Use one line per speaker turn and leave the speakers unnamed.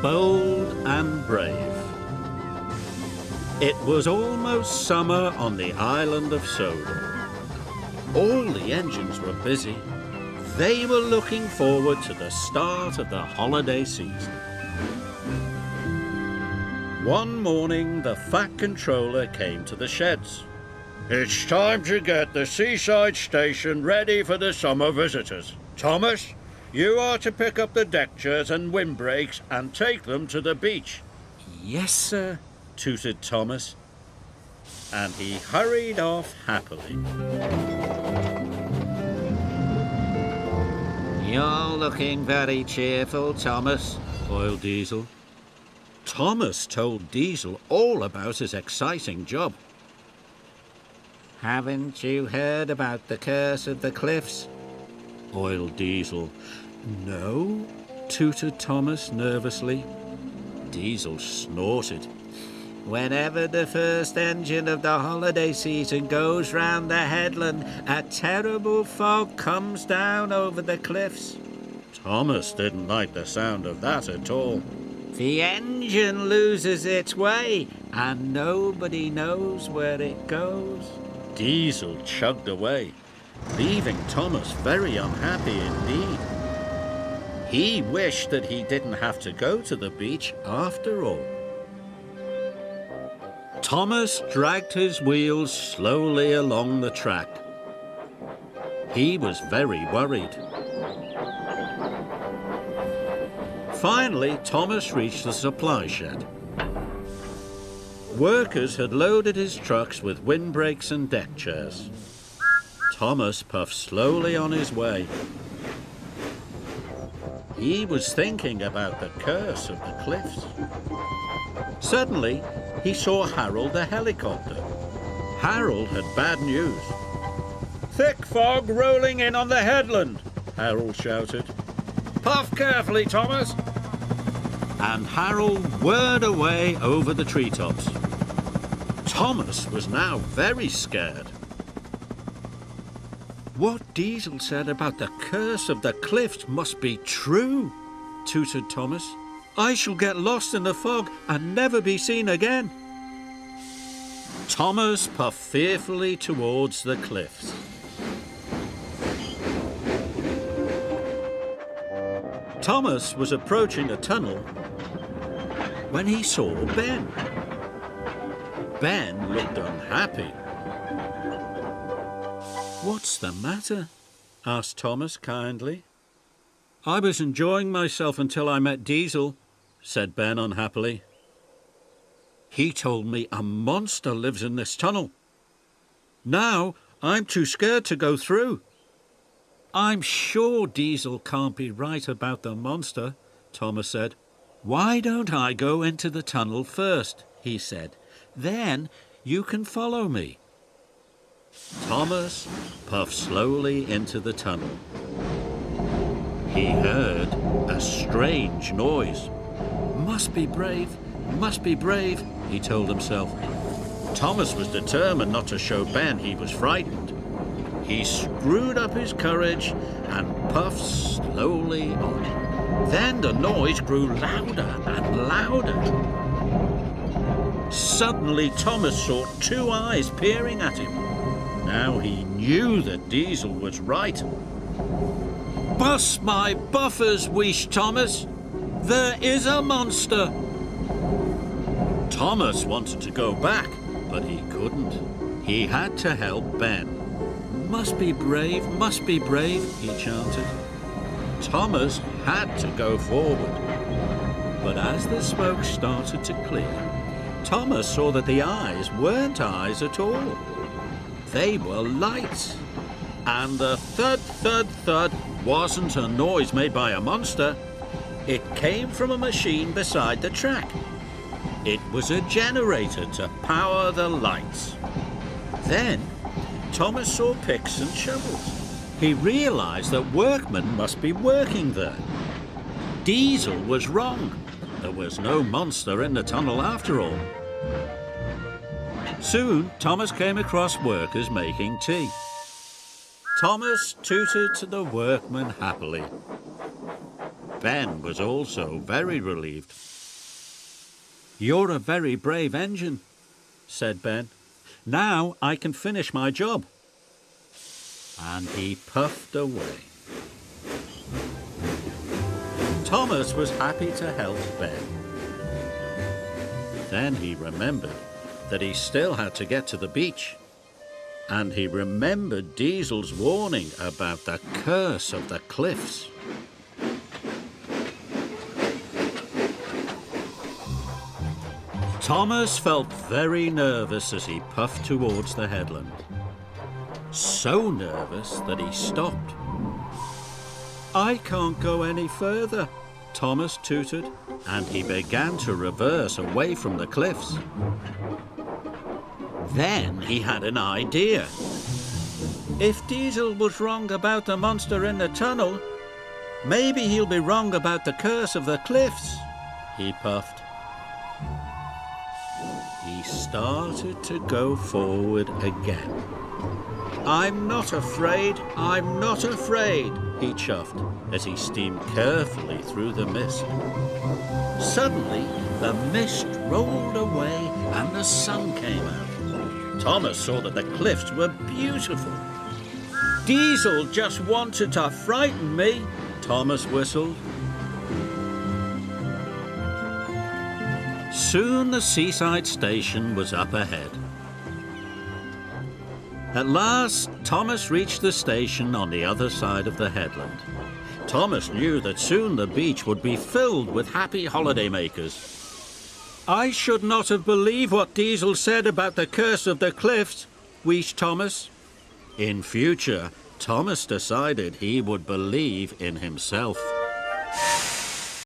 bold and brave. It was almost summer on the island of Sodor. All the engines were busy. They were looking forward to the start of the holiday season. One morning, the Fat Controller came to the sheds. "It's time to get the seaside station ready for the summer visitors. Thomas, you are to pick up the deck chairs and windbreaks and take them to the beach." "Yes, sir," tooted Thomas. And he hurried off happily. "You're looking very cheerful, Thomas," oiled Diesel. Thomas told Diesel all about his exciting job. "Haven't you heard about the curse of the cliffs?" oiled Diesel. "No," tooted Thomas nervously. Diesel snorted. "Whenever the first engine of the holiday season goes round the headland, a terrible fog comes down over the cliffs." Thomas didn't like the sound of that at all. "The engine loses its way, and nobody knows where it goes." Diesel chugged away, leaving Thomas very unhappy indeed. He wished that he didn't have to go to the beach after all. Thomas dragged his wheels slowly along the track. He was very worried. Finally, Thomas reached the supply shed. Workers had loaded his trucks with windbreaks and deck chairs. Thomas puffed slowly on his way. He was thinking about the curse of the cliffs. Suddenly, he saw Harold the helicopter. Harold had bad news. "Thick fog rolling in on the headland," Harold shouted. "Puff carefully, Thomas." And Harold whirred away over the treetops. Thomas was now very scared. "What Diesel said about the curse of the cliffs must be true," tooted Thomas. "I shall get lost in the fog and never be seen again." Thomas puffed fearfully towards the cliffs. Thomas was approaching a tunnel when he saw Ben. Ben looked unhappy. "What's the matter?" asked Thomas kindly. "I was enjoying myself until I met Diesel," said Ben unhappily. "He told me a monster lives in this tunnel. Now I'm too scared to go through." "I'm sure Diesel can't be right about the monster," Thomas said. "Why don't I go into the tunnel first?" he said. "Then you can follow me." Thomas puffed slowly into the tunnel. He heard a strange noise. "Must be brave, must be brave," he told himself. Thomas was determined not to show Ben he was frightened. He screwed up his courage and puffed slowly on. Then the noise grew louder and louder. Suddenly Thomas saw two eyes peering at him. Now he knew that Diesel was right. "Bust my buffers," wheezed Thomas. "There is a monster." Thomas wanted to go back, but he couldn't. He had to help Ben. Must be brave, he chanted. Thomas had to go forward. But as the smoke started to clear, Thomas saw that the eyes weren't eyes at all. They were lights. And the thud, thud, thud wasn't a noise made by a monster. It came from a machine beside the track. It was a generator to power the lights. Then Thomas saw picks and shovels. He realized that workmen must be working there. Diesel was wrong. There was no monster in the tunnel after all. Soon, Thomas came across workers making tea. Thomas tooted to the workmen happily. Ben was also very relieved. "You're a very brave engine," said Ben. "Now I can finish my job." And he puffed away. Thomas was happy to help Ben. Then he remembered that he still had to get to the beach. And he remembered Diesel's warning about the curse of the cliffs. Thomas felt very nervous as he puffed towards the headland. So nervous that he stopped. "I can't go any further," Thomas tooted, and he began to reverse away from the cliffs. Then he had an idea. "If Diesel was wrong about the monster in the tunnel, maybe he'll be wrong about the curse of the cliffs," he puffed. He started to go forward again. "I'm not afraid, I'm not afraid," he chuffed as he steamed carefully through the mist. Suddenly, the mist rolled away and the sun came out. Thomas saw that the cliffs were beautiful. "Diesel just wanted to frighten me," Thomas whistled. Soon the seaside station was up ahead. At last, Thomas reached the station on the other side of the headland. Thomas knew that soon the beach would be filled with happy holidaymakers. "I should not have believed what Diesel said about the curse of the cliffs," wheezed Thomas. In future, Thomas decided he would believe in himself.